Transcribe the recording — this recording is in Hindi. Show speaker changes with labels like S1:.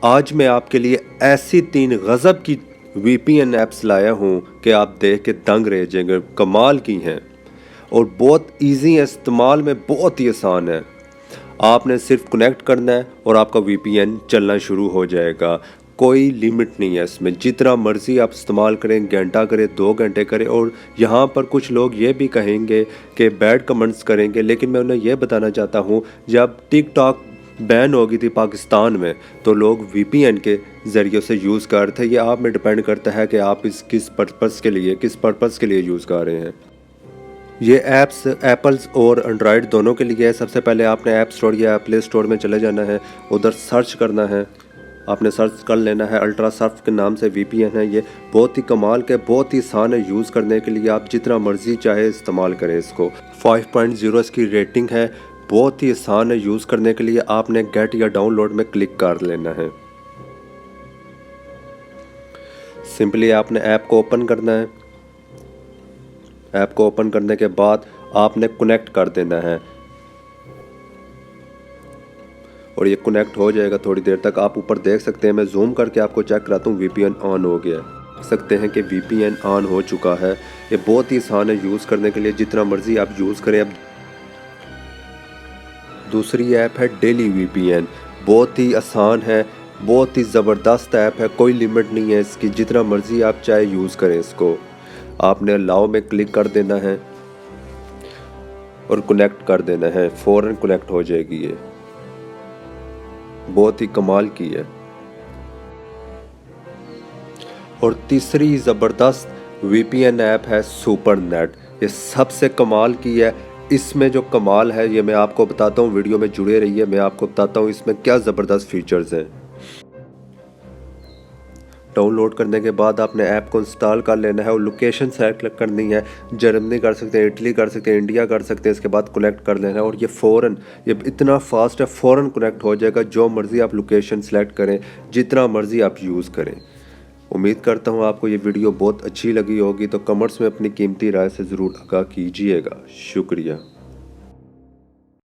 S1: आज मैं आपके लिए ऐसी 3 गज़ब की वीपीएन ऐप्स लाया हूँ कि आप देख के दंग रह जाएंगे। कमाल की हैं और बहुत इजी है, इस्तेमाल में बहुत ही आसान है। आपने सिर्फ कनेक्ट करना है और आपका वीपीएन चलना शुरू हो जाएगा। कोई लिमिट नहीं है इसमें, जितना मर्ज़ी आप इस्तेमाल करें, घंटा करें, 2 घंटे करें। और यहाँ पर कुछ लोग ये भी कहेंगे कि बैड कमेंट्स करेंगे, लेकिन मैं उन्हें यह बताना चाहता हूँ, जब टिकटॉक बैन हो गई थी पाकिस्तान में तो लोग वीपीएन के ज़रिए से यूज़ कर रहे थे। ये आप में डिपेंड करता है कि आप इस किस पर्पज़ के लिए यूज़ कर रहे हैं। ये ऐप्स एप्पल्स और एंड्रॉयड दोनों के लिए है। सबसे पहले आपने ऐप स्टोर या प्ले स्टोर में चले जाना है, उधर सर्च करना है। आपने सर्च कर लेना है, अल्ट्रा सर्फ के नाम से वीपीएन है। ये बहुत ही कमाल के, बहुत ही आसान है यूज़ करने के लिए। आप जितना मर्ज़ी चाहे इस्तेमाल करें इसको। 5.0 इसकी रेटिंग है, बहुत ही आसान है यूज़ करने के लिए। आपने गेट या डाउनलोड में क्लिक कर लेना है। सिंपली आपने ऐप को ओपन करना है। ऐप को ओपन करने के बाद आपने कनेक्ट कर देना है और ये कनेक्ट हो जाएगा। थोड़ी देर तक आप ऊपर देख सकते हैं, मैं जूम करके आपको चेक कराता हूँ। वीपीएन ऑन हो गया, देख सकते हैं कि वीपीएन ऑन हो चुका है। ये बहुत ही आसान है यूज़ करने के लिए, जितना मर्जी आप यूज़ करें। अब दूसरी ऐप है डेली वीपीएन, बहुत ही आसान है, बहुत ही ज़बरदस्त ऐप है। कोई लिमिट नहीं है इसकी, जितना मर्जी आप चाहे यूज़ करें इसको। आपने अलाउ में क्लिक कर देना है और कनेक्ट कर देना है, फ़ौरन कनेक्ट हो जाएगी। ये बहुत ही कमाल की है। और तीसरी ज़बरदस्त वीपीएन ऐप है सुपरनेट। ये सबसे कमाल की है। इसमें जो कमाल है ये मैं आपको बताता हूँ, वीडियो में जुड़े रहिए। मैं आपको बताता हूँ इसमें क्या ज़बरदस्त फीचर्स हैं। डाउनलोड करने के बाद आपने ऐप को इंस्टॉल कर लेना है और लोकेशन सेलेक्ट करनी है। जर्मनी कर सकते हैं, इटली कर सकते हैं, इंडिया कर सकते हैं। इसके बाद कनेक्ट कर लेना है और ये फ़ौरन, ये इतना फास्ट है, फ़ौरन कनेक्ट हो जाएगा। जो मर्ज़ी आप लोकेशन सेलेक्ट करें, जितना मर्ज़ी आप यूज़ करें। उम्मीद करता हूँ आपको ये वीडियो बहुत अच्छी लगी होगी, तो कमेंट्स में अपनी कीमती राय से ज़रूर आगाह कीजिएगा। शुक्रिया।